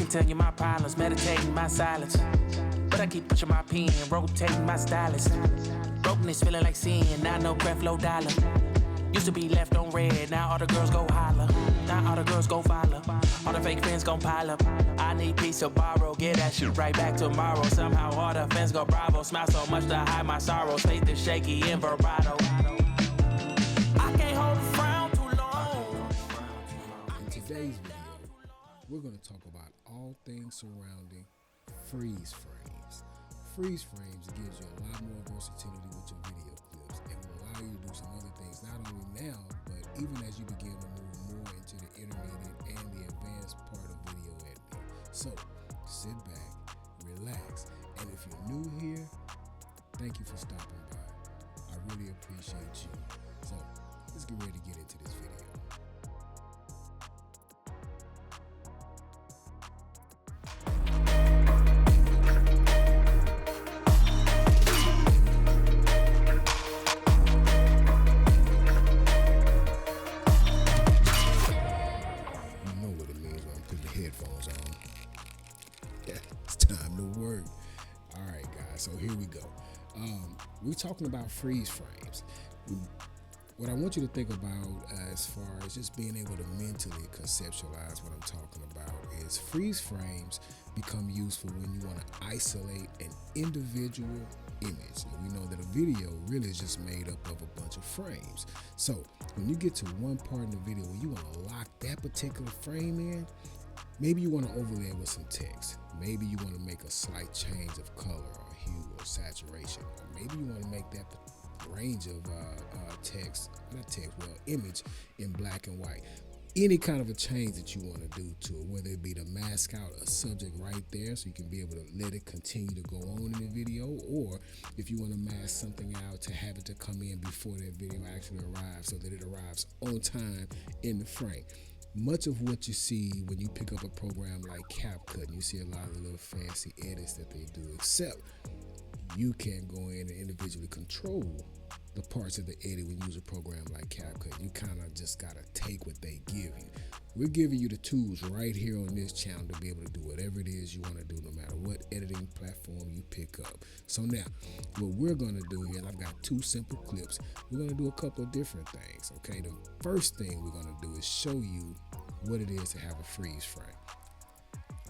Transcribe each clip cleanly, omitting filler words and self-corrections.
can tell you my problems, meditating my silence. But I keep pushing my pen, rotating my stylus. Brokenness feeling like sin, now no breath, low dollar. Used to be left on red, now all the girls go holler. Now all the girls go follow, all the fake fans gon' pile up. I need peace to borrow, get that shit right back tomorrow. Somehow all the fans go bravo, smile so much to hide my sorrows. Faith is shaky in vibrato. I can't hold a frown too long. In today's video, we're going to talk about all things surrounding freeze frames. Freeze frames gives you a lot more versatility with your video clips and will allow you to do some other things, not only now, but even as you begin to move more into the intermediate and the advanced part of video editing. So sit back, relax, and if you're new here, thank you for stopping by. I really appreciate you. So let's get ready to get into this video. So here we go. We're talking about freeze frames. What I want you to think about as far as just being able to mentally conceptualize what I'm talking about is freeze frames become useful when you want to isolate an individual image. And we know that a video really is just made up of a bunch of frames. So when you get to one part in the video where you want to lock that particular frame in, maybe you want to overlay it with some text. Maybe you want to make a slight change of color or hue or saturation. Or maybe you want to make that range of image in black and white. Any kind of a change that you want to do to it, whether it be to mask out a subject right there so you can be able to let it continue to go on in the video, or if you want to mask something out to have it to come in before that video actually arrives so that it arrives on time in the frame. Much of what you see when you pick up a program like CapCut, and you see a lot of the little fancy edits that they do, except you can go in and individually control the parts of the edit when you use a program like CapCut. You kind of just got to take what they give you. We're giving you the tools right here on this channel to be able to do whatever it is you want to do, no matter what editing platform you pick up. So now, what we're going to do here, and I've got two simple clips, we're going to do a couple of different things, okay? The first thing we're going to do is show you what it is to have a freeze frame.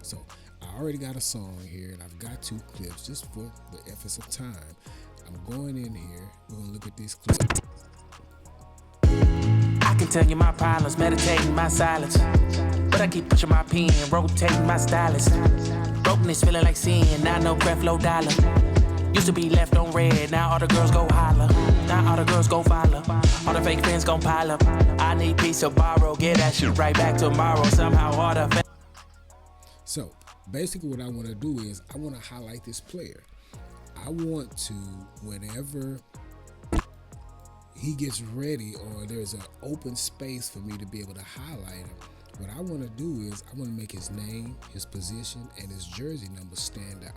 So I already got a song here, and I've got two clips just for the efforts of time. I'm going in here, we're going to look at this clip. I can tell you my problems, meditating my silence. But I keep pushing my pen, rotating my stylus. Brokenness feeling like sin, now no breath, low dollar. Used to be left on red, now all the girls go holler. Now all the girls go follow, all the fake fans gon' pile up. I need peace to borrow, get that shit right back tomorrow. Somehow all the fans. So basically what I want to do is I want to highlight this player. I want to, whenever he gets ready or there's an open space for me to be able to highlight him, what I want to do is I want to make his name, his position, and his jersey number stand out.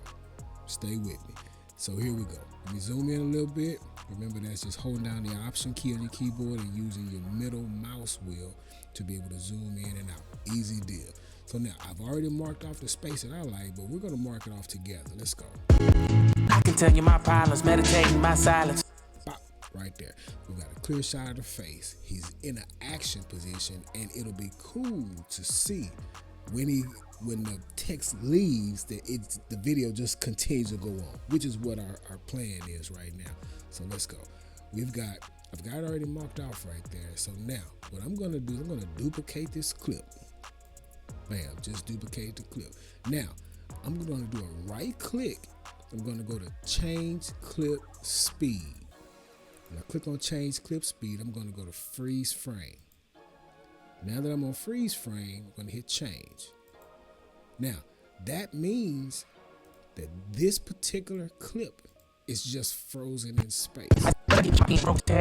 Stay with me. So here we go. Let me zoom in a little bit. Remember, that's just holding down the Option key on your keyboard and using your middle mouse wheel to be able to zoom in and out. Easy deal. So now, I've already marked off the space that I like, but we're going to mark it off together. Let's go. I can tell you my problems, meditating my silence. Bop, right there. We've got a clear shot of the face. He's in an action position, and it'll be cool to see when the text leaves that the video just continues to go on, which is what our plan is right now. So let's go. I've got it already marked off right there. So now, what I'm going to do is I'm going to duplicate this clip. Bam, just duplicate the clip. Now, I'm going to do a right click. I'm going to go to change clip speed. When I click on change clip speed, I'm going to go to freeze frame. Now that I'm on freeze frame, I'm going to hit change. Now, that means that this particular clip is just frozen in space.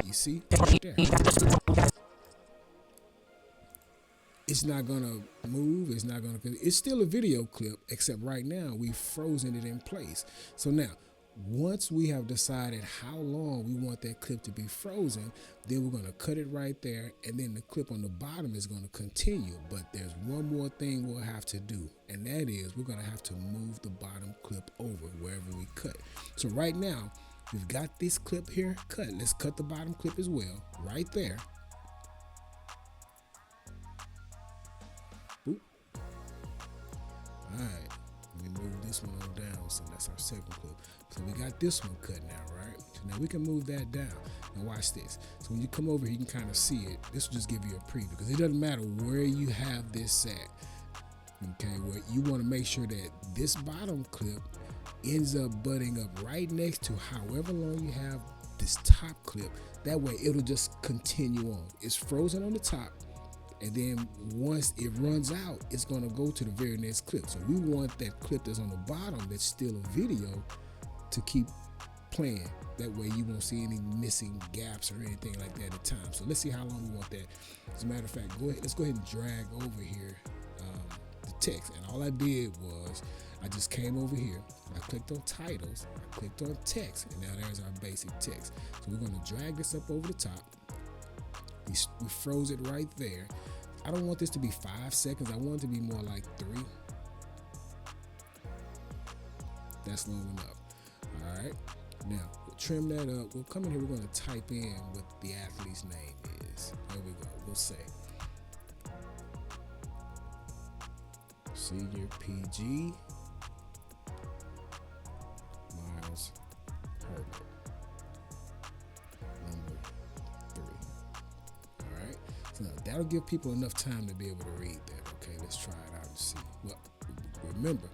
You see? Right there. It's not gonna move, it's still a video clip, except right now we've frozen it in place. So now, Once we have decided how long we want that clip to be frozen, then we're going to cut it right there, and then the clip on the bottom is going to continue. But there's one more thing we'll have to do, and that is we're going to have to move the bottom clip over wherever we cut. So right now, we've got this clip here cut. Let's cut the bottom clip as well, right there. Boop. All right. Let me move this one on down, so that's our second clip. So we got this one cut now, right? So now we can move that down. Now watch this. So when you come over here, you can kind of see it. This will just give you a preview, because it doesn't matter where you have this at. Okay, well, you want to make sure that this bottom clip ends up butting up right next to however long you have this top clip. That way it'll just continue on. It's frozen on the top, and then once it runs out, it's going to go to the very next clip. So we want that clip that's on the bottom that's still a video to keep playing. That way you won't see any missing gaps or anything like that at time. So let's see how long we want that. As a matter of fact, let's go ahead and drag over here the text. And all I did was I just came over here, I clicked on titles, I clicked on text, and now there's our basic text. So we're going to drag this up over the top. We froze it right there. I don't want this to be 5 seconds. I want it to be more like 3. That's long enough. All right. Now, we'll trim that up. We'll come in here. We're going to type in what the athlete's name is. There we go. We'll say Senior PG Miles Herbert. Number 3. All right. So now that'll give people enough time to be able to read that. Okay, let's try it out and see. Well, remember,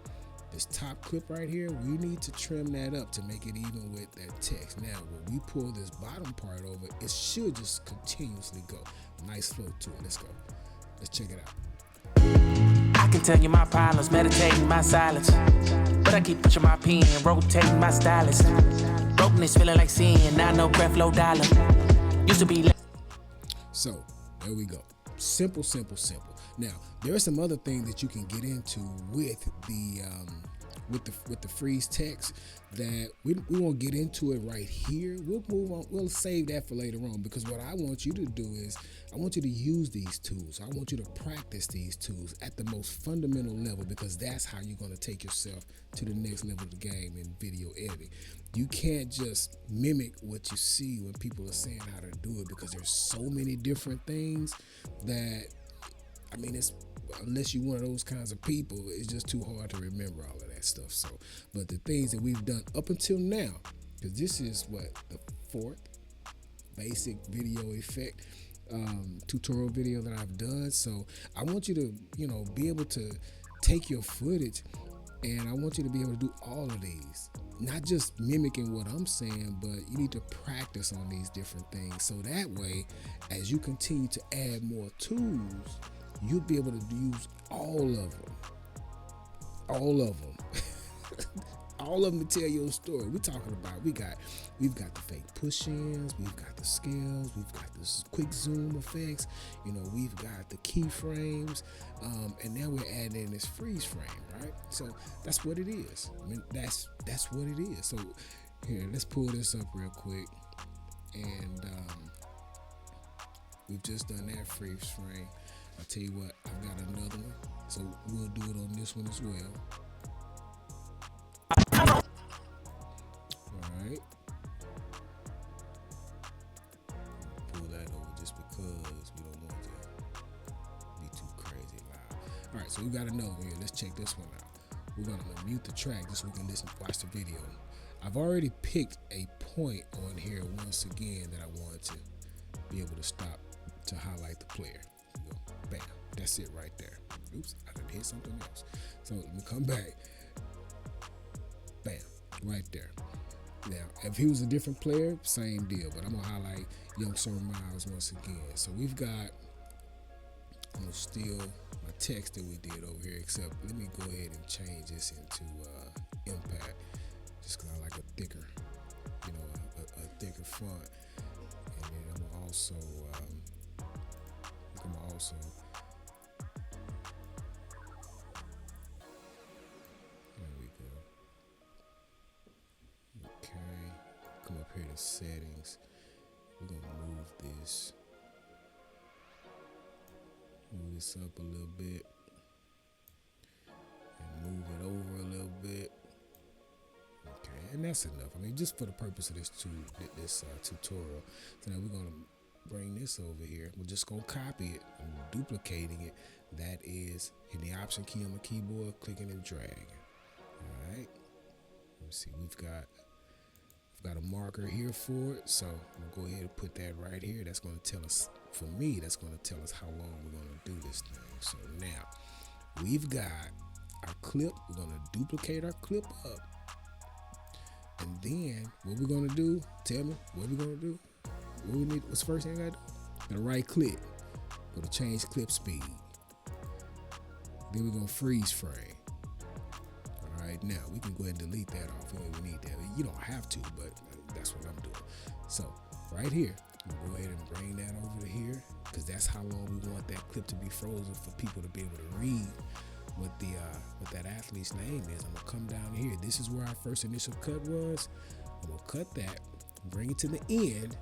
this top clip right here, we need to trim that up to make it even with that text. Now, when we pull this bottom part over, it should just continuously go. Nice flow to it. Let's go. Let's check it out. I can tell you my problems, meditating my silence. But I keep pushing my pen, rotating my stylus. Brokenness feeling like sin, now no breath, low dollar. Used to be. So, there we go. Simple, simple, simple. Now, there are some other things that you can get into with the freeze text that we won't get into it right here. We'll move on. We'll save that for later on, because what I want you to do is I want you to use these tools. I want you to practice these tools at the most fundamental level, because that's how you're going to take yourself to the next level of the game in video editing. You can't just mimic what you see when people are saying how to do it, because there's so many different things that, I mean, it's, unless you're one of those kinds of people, it's just too hard to remember all of that stuff. So, but the things that we've done up until now, because this is what, the 4th basic video effect tutorial video that I've done. So I want you to, be able to take your footage, and I want you to be able to do all of these. Not just mimicking what I'm saying, but you need to practice on these different things. So that way, as you continue to add more tools, you'll be able to use all of them. All of them. All of them to tell your story. We're talking about, we've got the fake push-ins, we've got the scales, we've got the quick zoom effects, we've got the keyframes, and now we're adding in this freeze frame, right? So that's what it is. I mean, that's what it is. So here, let's pull this up real quick, and we've just done that freeze frame. I'll tell you what, I've got another one, so we'll do it on this one as well. Alright. Pull that over just because we don't want to be too crazy loud. Alright, so we got another one here. Let's check this one out. We're going to mute the track just so we can watch the video. I've already picked a point on here once again that I wanted to be able to stop to highlight the player. Bam. That's it right there. Oops, I done hit something else. So let me come back. Bam. Right there. Now, if he was a different player, same deal. But I'm going to highlight young Sir Miles once again. So we've got, I'm going to steal my text that we did over here, except let me go ahead and change this into impact, just because I like a thicker, a thicker font. And then I'm going to also, there we go. in settings. We're gonna move this up a little bit and move it over a little bit. Okay, and that's enough. I mean, just for the purpose of this tutorial. So now we're gonna bring this over here. We're just gonna copy it. I'm duplicating it. That is in the option key on the keyboard, clicking and dragging. All right. Let me see. We've got a marker here for it, so I'm gonna go ahead and put that right here. That's gonna tell us, for me, that's gonna tell us how long we're gonna do this thing. So now we've got our clip. We're gonna duplicate our clip up, and then what we're gonna do? Tell me what we're gonna do. What we need? What's the first thing I gotta do? Gotta right click. Go to change clip speed. Then we're gonna freeze frame. All right, now we can go ahead and delete that off. We don't even need that. You don't have to, but that's what I'm doing. So right here, we'll go ahead and bring that over to here, because that's how long we want that clip to be frozen for people to be able to read what that athlete's name is. I'm gonna come down here. This is where our first initial cut was. I'm gonna cut that, bring it to the end.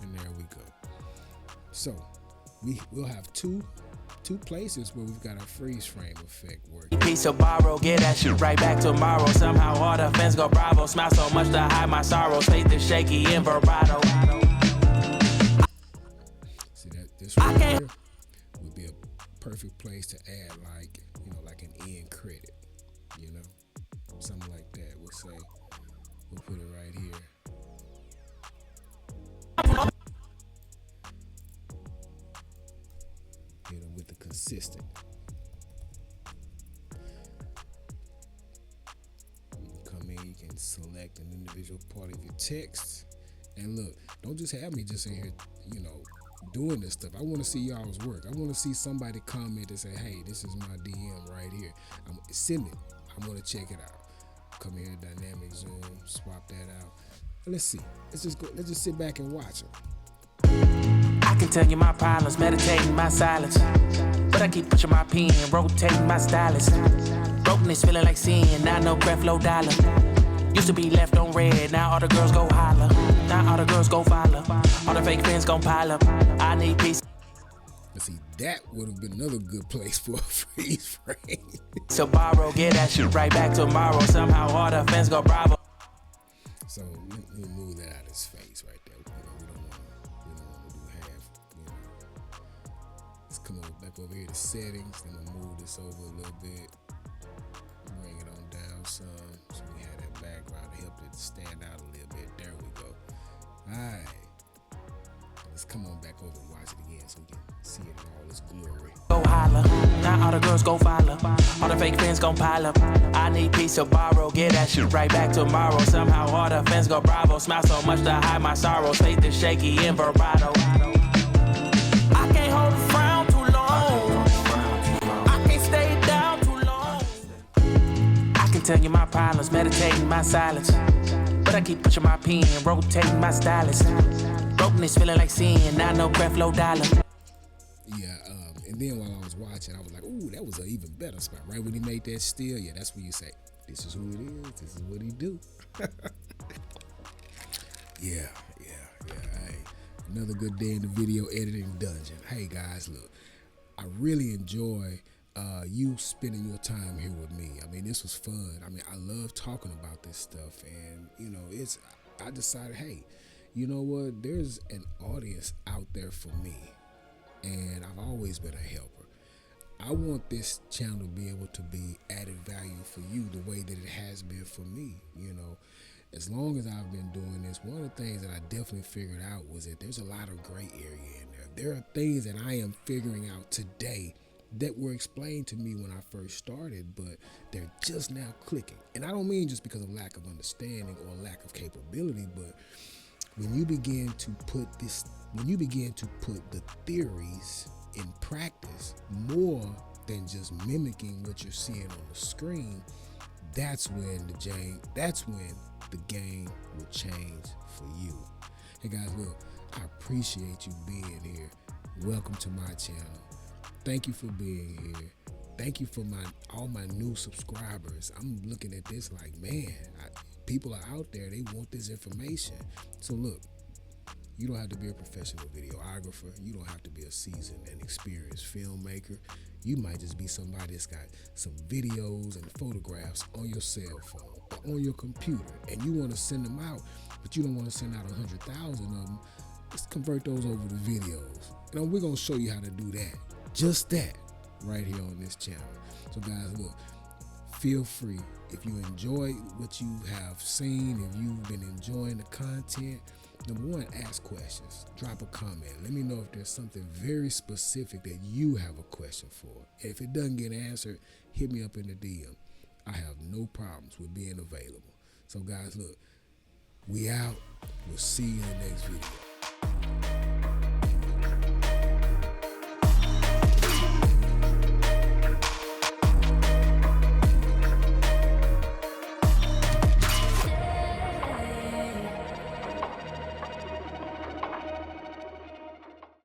And there we go. So we'll have two places where we've got our freeze frame effect working. Piece of borrow, get that shit right back tomorrow. Somehow all the fans go bravo. Smile so much to hide my sorrows. Faith is shaky in vibrato. See that this right here would be a perfect place to add, like, like an end credit, something like that. We'll put it right here. With the consistent. Come in, you can select an individual part of your text. And look, don't just have me just in here, doing this stuff. I want to see y'all's work. I want to see somebody comment and say, hey, this is my DM right here. Send it. I'm going to check it out. Come here, dynamic zoom, swap that out. And let's see. Let's just sit back and watch it. I can tell you my problems, meditating my silence. But I keep pushing my pen, rotating my stylus. Brokenness feeling like sin, now no breath, low dollar. Used to be left on red, now all the girls go holler. Now all the girls go follow. All the fake fans gon' pile up. I need peace. Let's see, that would have been another good place for a freeze frame. So borrow, get that shit right back tomorrow. Somehow all the fans go bravo. So let me move that out of his face right there. We don't want to do half. Let's come on back over here to settings. Then we'll move this over a little bit. Bring it on down some. So we have that background to help it stand out a little bit. There we go. All right. Let's come on back over and watch it again so we can see it in all its glory. Go holler. Now all the girls go follow. All the fake fans gon' pile up. I need peace to borrow. Get that shit right back tomorrow. Somehow all the fans go bravo. Smile so much to hide my sorrows. Faith is shaky in vibrato. I can't hold a frown too long. I can't stay down too long. I can tell you my problems, meditating my silence. But I keep pushing my pen, rotating my stylus. Brokenness feeling like sin, now no breath, low dollar. Yeah, and then while I was watching, I was like, ooh, that was an even better spot. Right when he made that still, yeah, that's when you say, this is who it is, this is what he do. Yeah. Hey, another good day in the video editing dungeon. Hey guys, look, I really enjoy you spending your time here with me. I mean, this was fun. I mean, I love talking about this stuff, and I decided, hey, you know what? There's an audience out there for me, and I've always been a helper. I want this channel to be able to be added value for you the way that it has been for me. As long as I've been doing this, one of the things that I definitely figured out was that there's a lot of gray area in there. There are things that I am figuring out today that were explained to me when I first started, but they're just now clicking. And I don't mean just because of lack of understanding or lack of capability, but when you begin to put the theories in practice more than just mimicking what you're seeing on the screen, that's when the game will change for you. Hey guys, look, I appreciate you being here. Welcome to my channel. Thank you for being here. thank you for all my new subscribers. I'm looking at this like, man, people are out there. They want this information. So look, you don't have to be a professional videographer. You don't have to be a seasoned and experienced filmmaker. You might just be somebody that's got some videos and photographs on your cell phone or on your computer, and you want to send them out, but you don't want to send out 100,000 of them. Just convert those over to videos. We're going to show you how to do that. Just that right here on this channel. So guys, look, feel free. If you enjoy what you have seen, if you've been enjoying the content, number one, ask questions. Drop a comment. Let me know if there's something very specific that you have a question for. If it doesn't get answered, hit me up in the DM. I have no problems with being available. So guys, look, we out. We'll see you in the next video.